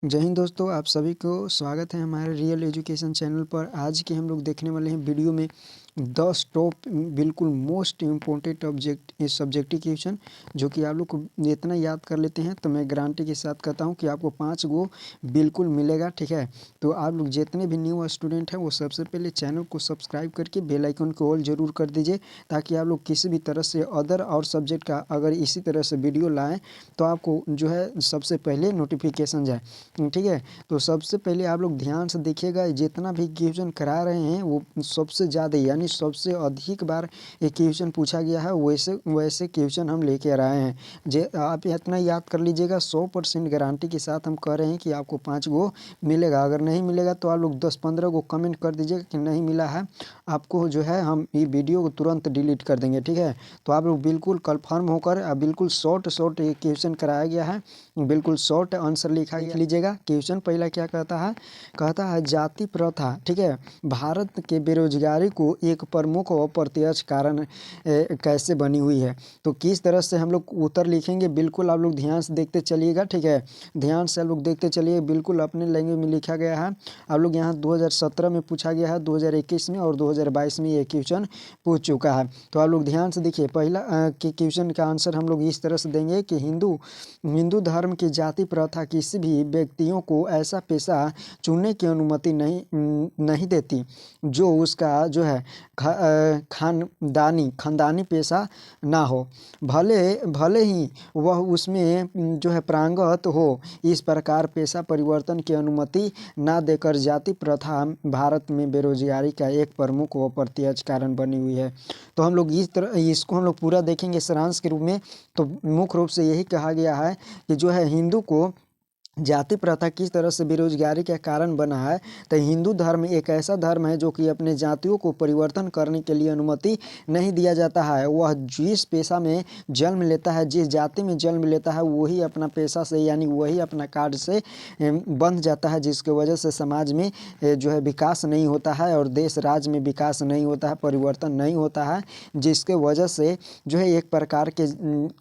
जय हिंद दोस्तों, आप सभी को स्वागत है हमारे रियल एजुकेशन चैनल पर। आज के हम लोग देखने वाले हैं वीडियो में 10 टॉप बिल्कुल मोस्ट इम्पोर्टेंट सब्जेक्टिव क्वेश्चन जो कि आप लोग को इतना याद कर लेते हैं तो मैं गारंटी के साथ कहता हूं कि आपको 5 गो बिल्कुल मिलेगा। ठीक है, तो आप लोग जितने भी न्यू स्टूडेंट हैं वो सबसे पहले चैनल को सब्सक्राइब करके बेल आइकन को ऑल ज़रूर कर दीजिए, ताकि आप लोग किसी भी तरह से अदर और सब्जेक्ट का अगर इसी तरह से वीडियो लाएँ तो आपको जो है सबसे पहले नोटिफिकेशन जाए। ठीक है, तो सबसे पहले आप लोग ध्यान से देखिएगा, जितना भी क्वेश्चन करा रहे हैं वो सबसे ज़्यादा यानी सबसे अधिक बार ये क्वेश्चन पूछा गया है, वैसे वैसे क्वेश्चन हम लेके आ रहे हैं। जे आप इतना याद कर लीजिएगा, 100% गारंटी के साथ हम कह रहे हैं कि आपको 5 गो मिलेगा। अगर नहीं मिलेगा तो आप लोग 10-15 गो कमेंट कर दीजिएगा कि नहीं मिला है आपको, जो है हम ये वीडियो को तुरंत डिलीट कर देंगे। ठीक है, तो आप लोग बिल्कुल कन्फर्म होकर बिल्कुल शॉर्ट ये क्वेश्चन कराया गया है, बिल्कुल शॉर्ट आंसर लिख लीजिएगा। क्वेश्चन पहला क्या कहता है जाति प्रथा, ठीक है, भारत के बेरोजगारी को एक प्रमुख और प्रत्यक्ष कारण कैसे बनी हुई है। तो किस तरह से हम लोग उत्तर लिखेंगे, बिल्कुल आप लोग ध्यान से देखते चलिएगा। ठीक है, ध्यान से आप लोग देखते चलिए, बिल्कुल अपने लैंग्वेज में लिखा गया है। आप लोग यहाँ 2017 में पूछा गया है, 2021 में और 2022 में ये क्वेश्चन पूछ चुका है। तो आप लोग ध्यान से देखिए, पहला कि क्वेश्चन का आंसर हम लोग इस तरह से देंगे कि हिंदू धर्म की जाति प्रथा किसी भी व्यक्तियों को ऐसा पेशा चुनने की अनुमति नहीं देती जो उसका जो है खानदानी पेशा ना हो, भले भले ही वह उसमें जो है पारंगत हो। इस प्रकार पेशा परिवर्तन की अनुमति ना देकर जाति प्रथा भारत में बेरोजगारी का एक प्रमुख व प्रत्यक्ष कारण बनी हुई है। तो हम लोग इस तरह इसको हम लोग पूरा देखेंगे सारांश के रूप में। तो मुख्य रूप से यही कहा गया है कि जो है हिंदू को जाति प्रथा किस तरह से बेरोजगारी का कारण बना है। तो हिंदू धर्म एक ऐसा धर्म है जो कि अपने जातियों को परिवर्तन करने के लिए अनुमति नहीं दिया जाता है। वह जिस पेशा में जन्म लेता है, जिस जाति में जन्म लेता है, वही अपना पेशा से यानी वही अपना कार्ड से बंध जाता है, जिसके वजह से समाज में जो है विकास नहीं होता है और देश राज्य में विकास नहीं होता है, परिवर्तन नहीं होता है, जिसके वजह से जो है एक प्रकार के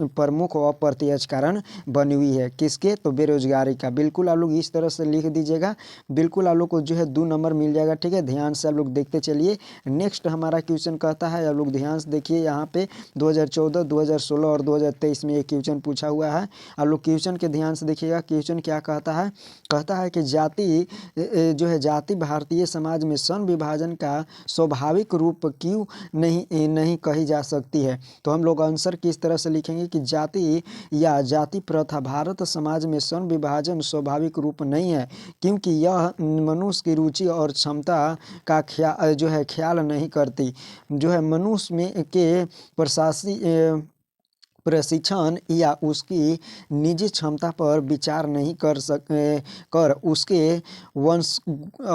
प्रमुख और अप्रत्यक्ष कारण बनी हुई है। किसके? तो बेरोजगारी का। बिल्कुल आप लोग इस तरह से लिख दीजिएगा, बिल्कुल आप लोग को जो है 2 नंबर मिल जाएगा। ठीक है, ध्यान से आप लोग देखते चलिए। नेक्स्ट हमारा क्वेश्चन कहता है, आप लोग ध्यान से देखिए, यहाँ पे 2014, 2016 और 2023 में एक क्वेश्चन पूछा हुआ है। आप लोग क्वेश्चन के ध्यान से देखिएगा। क्वेश्चन क्या कहता है कि जो है जाति भारतीय समाज में स्वर्ण विभाजन का स्वाभाविक रूप क्यों नहीं कही जा सकती है। तो हम लोग आंसर किस तरह से लिखेंगे कि जाति या जाति प्रथा भारत समाज में स्वर्ण विभाजन स्वाभाविक रूप नहीं है, क्योंकि यह मनुष्य की रुचि और क्षमता का ख्याल नहीं करती। जो है मनुष्य में के प्रशिक्षण या उसकी निजी क्षमता पर विचार नहीं कर उसके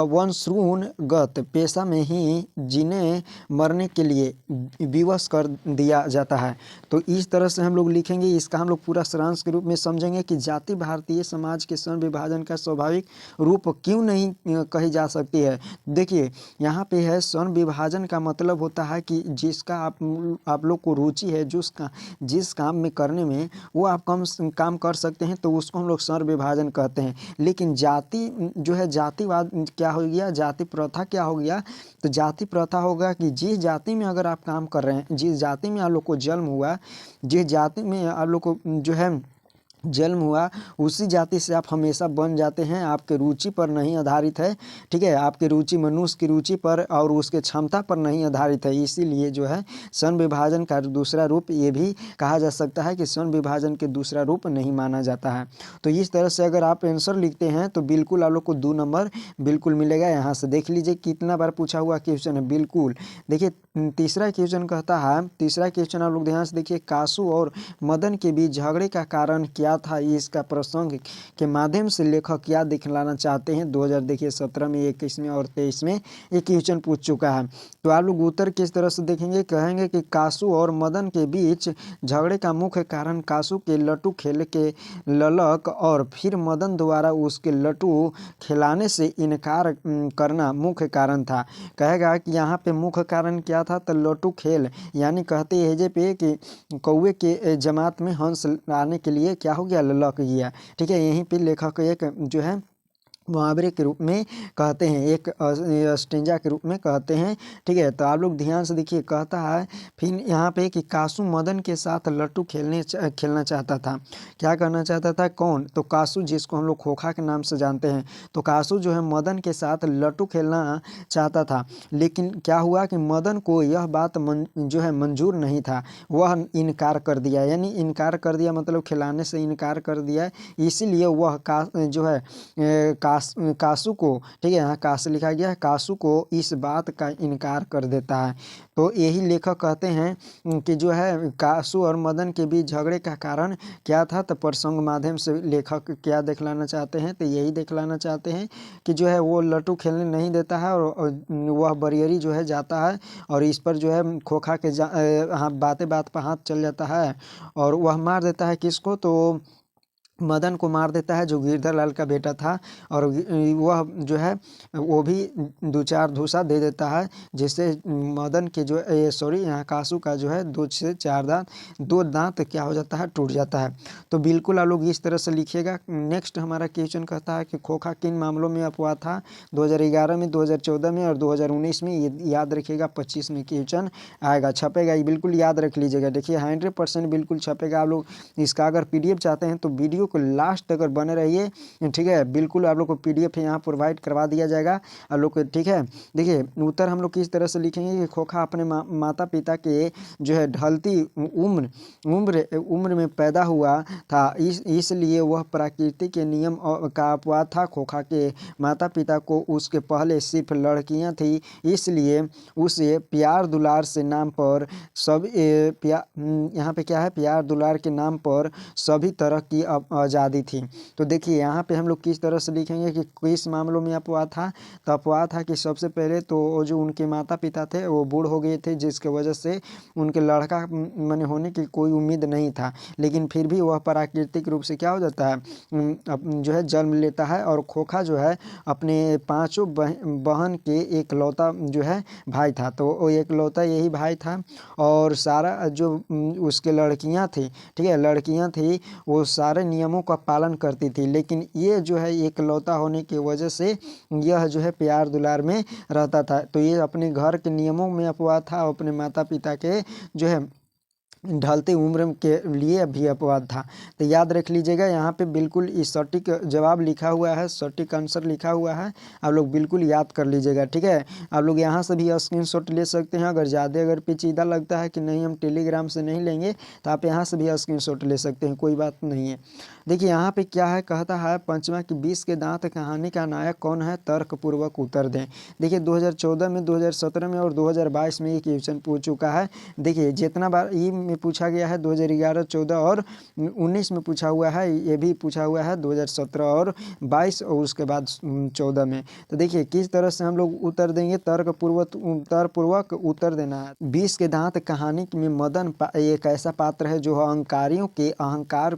वंशानुगत पेशा में ही जीने मरने के लिए विवश कर दिया जाता है। तो इस तरह से हम लोग लिखेंगे। इसका हम लोग पूरा सारांश के रूप में समझेंगे कि जाति भारतीय समाज के स्वर्ण विभाजन का स्वाभाविक रूप क्यों नहीं कही जा सकती है। देखिए, यहाँ पे है स्वर्ण विभाजन का मतलब होता है कि जिसका आप लोग को रुचि है, जिस काम में करने में वो आप काम कर सकते हैं, तो उसको हम लोग स्वर्ण विभाजन कहते हैं। लेकिन जाति जो है जातिवाद क्या हो गया, जाति प्रथा क्या हो गया। तो जाति प्रथा होगा कि जिस जाति में अगर आप काम कर रहे हैं, जिस जाति में आप लोग को जन्म हुआ, जिस जाति में आप लोग को जो है जन्म हुआ, उसी जाति से आप हमेशा बन जाते हैं। आपके रुचि पर नहीं आधारित है। ठीक है, आपकी रुचि मनुष्य की रुचि पर और उसके क्षमता पर नहीं आधारित है। इसीलिए जो है स्वर्ण विभाजन का दूसरा रूप ये भी कहा जा सकता है कि स्वर्ण विभाजन के दूसरा रूप नहीं माना जाता है। तो इस तरह से अगर आप आंसर लिखते हैं तो बिल्कुल आप लोग को 2 नंबर बिल्कुल मिलेगा। यहाँ से देख लीजिए कितना बार पूछा हुआ क्वेश्चन है। बिल्कुल देखिए, तीसरा क्वेश्चन कहता है, तीसरा क्वेश्चन आप लोग ध्यान से देखिए, कासू और मदन के बीच झगड़े का कारण क्या था, इसका प्रसंग के माध्यम से लेखक क्या दिखलाना चाहते हैं। 2017 में, 21 में और 23 में ये क्वेश्चन पूछ चुका है। तो आप लोग उत्तर किस तरह से देखेंगे, कहेंगे कि कासू और मदन के बीच झगड़े का मुख्य कारण कासू के लट्टू खेल के ललक और फिर मदन द्वारा उसके लट्टू खिलाने से इनकार करना मुख्य कारण था। कहेगा कि यहाँ पे मुख्य कारण क्या था, तो लट्टू खेल, यानी कहते हैं जे पे कि कौवे के जमात में हंस आने के लिए क्या हो गया, ललक गया। ठीक है, यहीं पे लेखक एक जो है मुहावरे के रूप में कहते हैं, एक स्टेंजा के रूप में कहते हैं। ठीक है, तो आप लोग ध्यान से देखिए, कहता है फिर यहाँ पे कि कासू मदन के साथ लट्टू खेलना चाहता था। क्या करना चाहता था? कौन? तो कासू, जिसको हम लोग खोखा के नाम से जानते हैं। तो कासू जो है मदन के साथ लट्टू खेलना चाहता था, लेकिन क्या हुआ कि मदन को यह बात जो है मंजूर नहीं था। वह इनकार कर दिया, यानी इनकार कर दिया मतलब खिलाने से इनकार कर दिया। इसीलिए वह जो है कासू को, ठीक है, यहाँ कासू लिखा गया है, कासू को इस बात का इनकार कर देता है। तो यही लेखक कहते हैं कि जो है कासू और मदन के बीच झगड़े का कारण क्या था? तो प्रसंग माध्यम से लेखक क्या दिखलाना चाहते हैं? तो यही दिखलाना चाहते हैं कि जो है वो लट्टू खेलने नहीं देता है, और वह बरियरी जो है जाता है, और इस पर जो है खोखा के बातें बात पर हाथ चल जाता है, और वह मार देता है किसको? तो मदन को मार देता है, जो गिरधर लाल का बेटा था। और वह जो है वो भी 2-4 धूसा दे देता है, जिससे मदन के जो सॉरी यहाँ कासू का जो है 2 से 4 दांत, 2 दांत क्या हो जाता है? टूट जाता है। तो बिल्कुल आप लोग इस तरह से लिखिएगा। नेक्स्ट हमारा क्वेश्चन कहता है कि खोखा किन मामलों में अपवाद था? 2011 में, 2014 में और 2019 में। ये याद रखिएगा, 25 में क्वेश्चन आएगा, छपेगा, ये बिल्कुल याद रख लीजिएगा। देखिए 100% बिल्कुल छपेगा। आप लोग इसका अगर PDF चाहते हैं तो वीडियो को लास्ट तक अगर बने रहिए, ठीक है। बिल्कुल आप लोग को PDF यहाँ प्रोवाइड करवा दिया जाएगा आप लोग को, ठीक है। देखिए उत्तर हम लोग किस तरह से लिखेंगे कि खोखा अपने माता पिता के जो है ढलती उम्र में पैदा हुआ था, इसलिए वह प्रकृति के नियम का अपवाद था। खोखा के माता पिता को उसके पहले सिर्फ लड़कियां थी, इसलिए उसे प्यार दुलार से नाम पर सब यहाँ पे क्या है? प्यार दुलार के नाम पर सभी तरह की आज़ादी थी। तो देखिए यहाँ पे हम लोग किस तरह से लिखेंगे कि किस मामलों में अपवाद था? तो अपवाद था कि सबसे पहले तो जो उनके माता पिता थे वो बूढ़ हो गए थे, जिसके वजह से उनके लड़का माने होने की कोई उम्मीद नहीं था, लेकिन फिर भी वह प्राकृतिक रूप से क्या हो जाता है? जो है जन्म लेता है। और खोखा जो है अपने 5 बहन के एकलौता जो है भाई था, तो वो एकलौता यही भाई था। और सारा जो उसके लड़कियां थी, ठीक है, लड़कियां थी, वो सारे नियमों का पालन करती थी, लेकिन ये जो है एकलौता होने की वजह से यह जो है प्यार दुलार में रहता था। तो ये अपने घर के नियमों में अपवाद था, अपने माता पिता के जो है ढलते उम्र के लिए भी अपवाद था। तो याद रख लीजिएगा, यहाँ पे बिल्कुल इस सटीक जवाब लिखा हुआ है, सटीक आंसर लिखा हुआ है, आप लोग बिल्कुल याद कर लीजिएगा, ठीक है। आप लोग यहाँ से भी स्क्रीनशॉट ले सकते हैं। अगर पेचीदा लगता है कि नहीं हम टेलीग्राम से नहीं लेंगे, तो आप यहाँ से भी स्क्रीनशॉट ले सकते हैं, कोई बात नहीं है। देखिए यहाँ पे क्या है? कहता है पंचमा की 20 के दांत कहानी का नायक कौन है? तर्कपूर्वक उत्तर दें। देखिए 2014 में, 2017 में और 2022 में ये क्वेश्चन पूछ चुका है। देखिए जितना बार ई में पूछा गया है 2011, 14 और 19 में पूछा हुआ है, ये भी पूछा हुआ है 2017 और 22 और उसके बाद 14 में। तो देखिए किस तरह से हम लोग उत्तर देंगे? तर्कपूर्वक उत्तर देना है। 20 के दांत कहानी में मदन एक ऐसा पात्र है जो अहंकारियों के अहंकार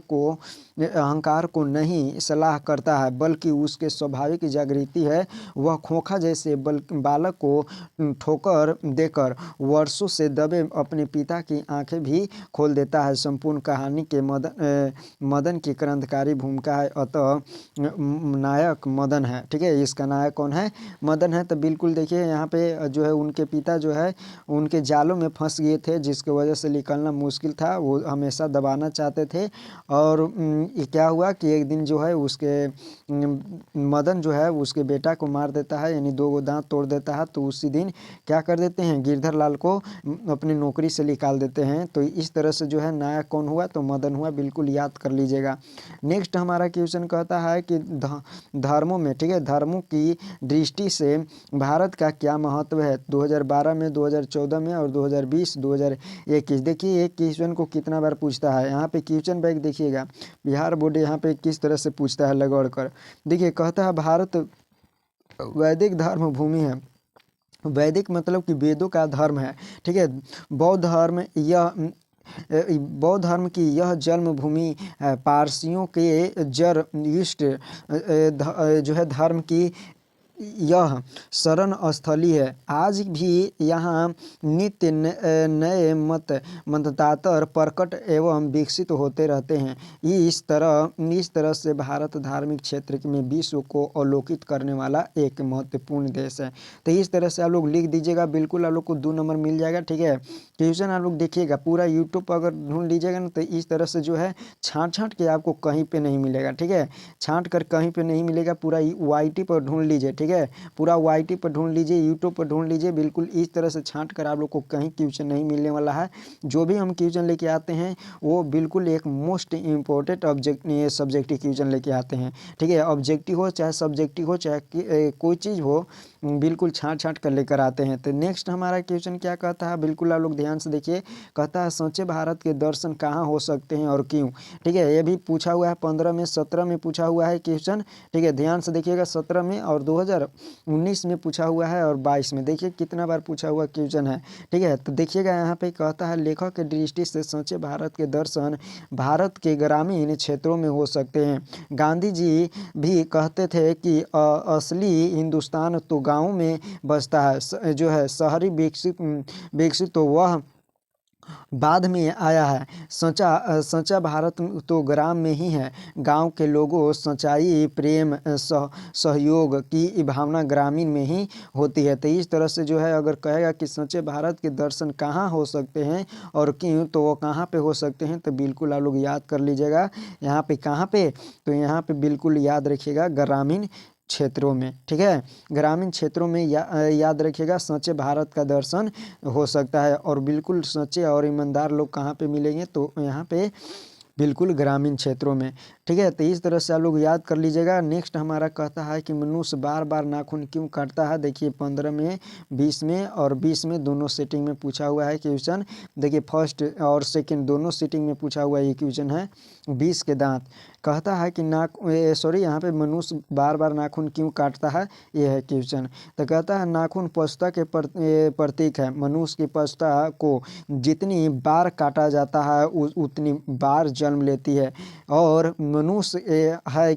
को नहीं सलाह करता है, बल्कि उसके स्वाभाविक जागृति है। वह खोखा जैसे बालक को ठोकर देकर वर्षों से दबे अपने पिता की आंखें भी खोल देता है। संपूर्ण कहानी के मदन की क्रांतिकारी भूमिका है, अतः नायक मदन है, ठीक है। इसका नायक कौन है? मदन है। तो बिल्कुल देखिए यहाँ पे जो है उनके पिता जो है उनके जालों में फंस गए थे, जिसकी वजह से निकलना मुश्किल था, वो हमेशा दबाना चाहते थे। और क्या हुआ कि एक दिन जो है उसके मदन जो है उसके बेटा को मार देता है, यानी 2 दांत तोड़ देता है। तो उसी दिन क्या कर देते हैं? गिरधर लाल को अपनी नौकरी से निकाल देते हैं। तो इस तरह से जो है नायक कौन हुआ? तो मदन हुआ, बिल्कुल याद कर लीजिएगा। नेक्स्ट हमारा क्वेश्चन कहता है कि धर्मों में, ठीक है, धर्मों की दृष्टि से भारत का क्या महत्व है? 2012 में, 2014 में और 2020, 2021। देखिए ये क्वेश्चन को कितना बार पूछता है। यहाँ पे क्वेश्चन बैंक देखिएगा, बिहार बोर्ड यहाँ पे किस तरह से पूछता है लगड़ कर। देखिए कहता है भारत वैदिक धर्म भूमि है। वैदिक मतलब कि वेदों का धर्म है, ठीक है। बौद्ध धर्म की यह जन्मभूमि पारसियों के जर ईस्ट जो है धर्म की यह शरण स्थली है। आज भी यहाँ नित्य नए मतदाता प्रकट एवं विकसित होते रहते हैं। इस तरह से भारत धार्मिक क्षेत्र में विश्व को अवलोकित करने वाला एक महत्वपूर्ण देश है। तो इस तरह से आप लोग लिख दीजिएगा, बिल्कुल आप लोग को 2 नंबर मिल जाएगा। ठीक है, क्वेश्चन आप लोग देखिएगा पूरा यूट्यूब पर अगर ढूंढ लीजिएगा ना, तो इस तरह से जो है छाँट के आपको कहीं पे नहीं मिलेगा। ठीक है, छाँट कर कहीं पे नहीं मिलेगा, पूरा YT पर ढूंढ लीजिए। ठीक है, पूरा YT पर ढूंढ लीजिए, यूट्यूब पर ढूंढ लीजिए, बिल्कुल इस तरह से छाँट कर आप लोग को कहीं क्वेश्चन नहीं मिलने वाला है। जो भी हम क्वेश्चन लेके आते हैं वो बिल्कुल एक मोस्ट इम्पोर्टेंट सब्जेक्टिव क्वेश्चन लेके आते हैं। ठीक है, ऑब्जेक्टिव हो चाहे सब्जेक्टिव हो चाहे कोई चीज़ हो, बिल्कुल छाँट कर लेकर आते हैं। तो नेक्स्ट हमारा क्वेश्चन क्या कहता है, बिल्कुल आप लोग ध्यान से देखिए। कहता है सच्चे भारत के दर्शन कहाँ हो सकते हैं और क्यों। ठीक है, ये भी पूछा हुआ है 15 में, 17 में पूछा हुआ है क्वेश्चन। ठीक है, ध्यान से देखिएगा, 17 में और 2019 में पूछा हुआ है और 22 में। देखिए कितना बार पूछा हुआ क्वेश्चन है। ठीक है, तो देखिएगा यहाँ पे कहता है लेखक के दृष्टि से सच्चे भारत के दर्शन भारत के ग्रामीण क्षेत्रों में हो सकते हैं। गांधी जी भी कहते थे कि असली हिंदुस्तान तो गाँव में बसता है, जो है शहरी विकसित तो वह बाद में आया है। सच्चा भारत तो ग्राम में ही है। गांव के लोगों सच्चाई, प्रेम, सहयोग की भावना ग्रामीण में ही होती है। तो इस तरह से जो है अगर कहेगा कि सच्चे भारत के दर्शन कहाँ हो सकते हैं और क्यों, तो वो कहाँ पे हो सकते हैं, तो बिल्कुल आप लोग याद कर लीजिएगा। यहाँ पे कहाँ पे, तो यहाँ पे बिल्कुल याद रखिएगा ग्रामीण क्षेत्रों में। ठीक है, ग्रामीण क्षेत्रों में याद रखिएगा सच्चे भारत का दर्शन हो सकता है। और बिल्कुल सच्चे और ईमानदार लोग कहाँ पे मिलेंगे, तो यहाँ पे बिल्कुल ग्रामीण क्षेत्रों में। ठीक है, तो इस तरह से आप लोग याद कर लीजिएगा। नेक्स्ट हमारा कहता है कि मनुष्य बार बार नाखून क्यों काटता है। देखिए 15 में, 20 में और 20 में दोनों सेटिंग में पूछा हुआ है क्वेश्चन। देखिए फर्स्ट और सेकंड दोनों सेटिंग में पूछा हुआ ये क्वेश्चन है। 20 के दांत कहता है कि यहाँ पे मनुष्य बार बार नाखून क्यों काटता है, ये है क्वेश्चन। तो कहता है नाखून पशुता के प्रतीक है। मनुष्य की पशुता को जितनी बार काटा जाता है उतनी बार जन्म लेती है। और मनुष्य है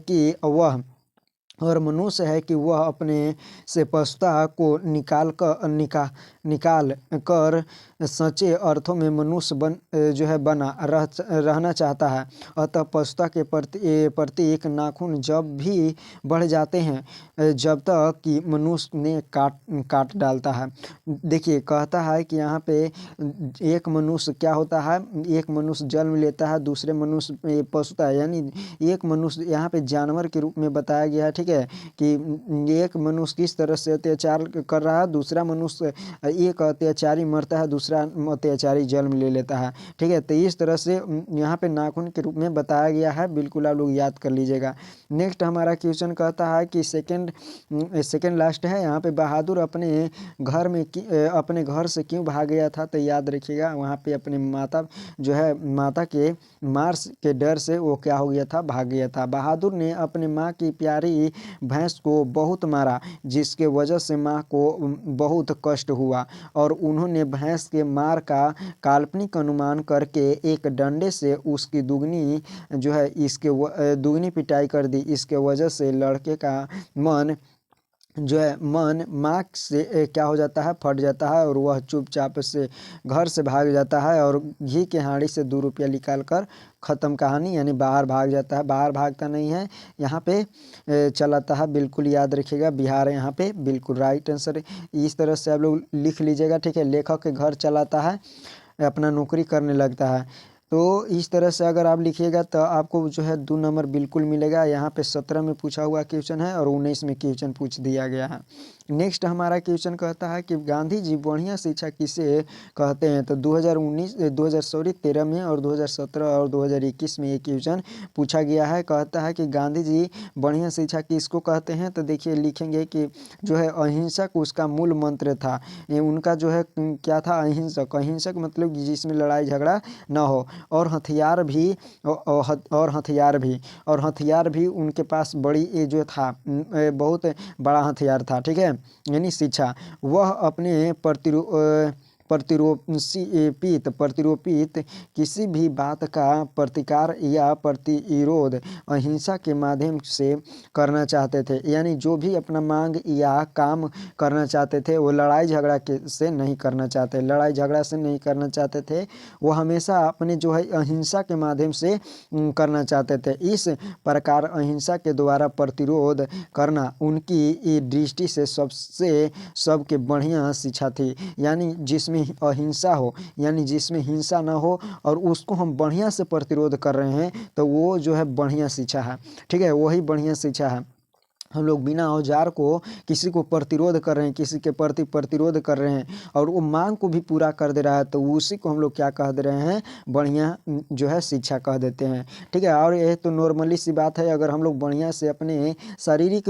कि वह अपने से पशुता को निकाल कर सच्चे अर्थों में मनुष्य रहना चाहता है। अतः पशुता के प्रति एक नाखून जब भी बढ़ जाते हैं जब तक कि मनुष्य ने काट डालता है। देखिए कहता है कि यहाँ पे एक मनुष्य क्या होता है, एक मनुष्य जन्म लेता है, दूसरे मनुष्य पशुता है, यानी एक मनुष्य यहाँ पे जानवर के रूप में बताया गया है। ठीक है, कि एक मनुष्य किस तरह से अत्याचार कर रहा है, दूसरा मनुष्य, एक अत्याचारी मरता है, दूसरा अत्याचारी जन्म ले लेता है। ठीक है, तो इस तरह से यहाँ पे नाखून के रूप में बताया गया है, बिल्कुल आप लोग याद कर लीजिएगा। नेक्स्ट हमारा क्वेश्चन कहता है कि सेकेंड लास्ट है यहाँ पे, बहादुर अपने घर से क्यों भाग गया था। तो याद रखिएगा वहाँ पे अपने माता के मार के डर से वो क्या हो गया था, भाग गया था। बहादुर ने अपने माँ की प्यारी भैंस को बहुत मारा, जिसके वजह से माँ को बहुत कष्ट हुआ और उन्होंने भैंस के मार का काल्पनिक अनुमान करके एक डंडे से उसकी दुगनी पिटाई कर दी। इसके वजह से लड़के का मन माँ से क्या हो जाता है, फट जाता है और वह चुपचाप से घर से भाग जाता है और घी के हांडी से 2 रुपया निकाल कर ख़त्म कहानी, यानी बाहर भाग जाता है। बाहर भागता नहीं है, यहाँ पे चलाता है, बिल्कुल याद रखिएगा। बिहार है यहाँ पे, बिल्कुल राइट आंसर। इस तरह से आप लोग लिख लीजिएगा। ठीक है, लेखक के घर चलाता है, अपना नौकरी करने लगता है। तो इस तरह से अगर आप लिखिएगा तो आपको जो है 2 नंबर बिल्कुल मिलेगा। यहाँ पे 17 में पूछा हुआ क्वेश्चन है और 19 में क्वेश्चन पूछ दिया गया है। नेक्स्ट हमारा क्वेश्चन कहता है कि गांधी जी बढ़िया शिक्षा किसे कहते हैं। तो 13 में और 2017 और 2021 में ये क्वेश्चन पूछा गया है। कहता है कि गांधी जी बढ़िया शिक्षा किसको कहते हैं। तो देखिए लिखेंगे कि जो है अहिंसक उसका मूल मंत्र था। ये उनका जो है क्या था, अहिंसक मतलब जिसमें लड़ाई झगड़ा ना हो, और हथियार भी उनके पास बड़ी जो था, बहुत बड़ा हथियार था। ठीक है, यानी शिक्षा। वह अपने प्रतिरोपित किसी भी बात का प्रतिकार या प्रतिरोध अहिंसा के माध्यम से करना चाहते थे। यानी जो भी अपना मांग या काम करना चाहते थे वो लड़ाई झगड़ा से नहीं करना चाहते, लड़ाई झगड़ा से नहीं करना चाहते थे, वो हमेशा अपने जो है अहिंसा के माध्यम से करना चाहते थे। इस प्रकार अहिंसा के द्वारा प्रतिरोध करना उनकी दृष्टि से सबके बढ़िया शिक्षा थी। यानी जिसमें अहिंसा हो, यानी जिसमें हिंसा ना हो और उसको हम बढ़िया से प्रतिरोध कर रहे हैं तो वो जो है बढ़िया शिक्षा है। ठीक है, वही बढ़िया शिक्षा है। हम लोग बिना औजार को किसी को प्रतिरोध कर रहे हैं, किसी के प्रति प्रतिरोध कर रहे हैं और वो मांग को भी पूरा कर दे रहा है तो उसी को हम लोग क्या कह दे रहे हैं, बढ़िया जो है शिक्षा कह देते हैं। ठीक है, और यह तो नॉर्मली सी बात है। अगर हम लोग बढ़िया से अपने शारीरिक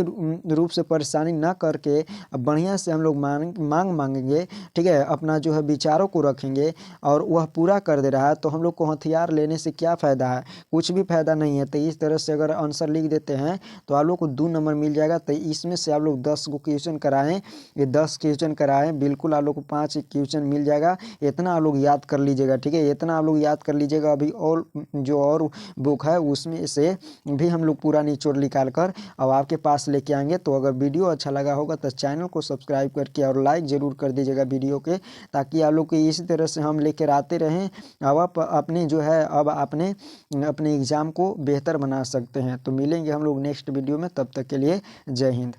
रूप से परेशानी ना करके बढ़िया से हम लोग मांगेंगे, ठीक है, अपना जो है विचारों को रखेंगे और वह पूरा कर दे रहा है तो हम लोग को हथियार लेने से क्या फ़ायदा है, कुछ भी फ़ायदा नहीं है। तो इस तरह से अगर आंसर लिख देते हैं तो आप लोग को 2 नंबर मिल जाएगा। तो इसमें से आप लोग 10 को क्वेश्चन कराएं, ये 10 क्वेश्चन कराएं, बिल्कुल आप लोग को 5 क्वेश्चन मिल जाएगा। इतना आप लोग याद कर लीजिएगा। ठीक है, इतना आप लोग याद कर लीजिएगा। अभी और जो और बुक है उसमें से भी हम लोग पूरा निचोड़ निकाल कर अब आपके पास लेके आएंगे। तो अगर वीडियो अच्छा लगा होगा तो चैनल को सब्सक्राइब करके और लाइक ज़रूर कर दीजिएगा वीडियो के, ताकि आप लोग को इसी तरह से हम लेकर आते रहें। अब आप अपने जो है अब अपने एग्ज़ाम को बेहतर बना सकते हैं। तो मिलेंगे हम लोग नेक्स्ट वीडियो में, तब तक के लिए जय हिंद।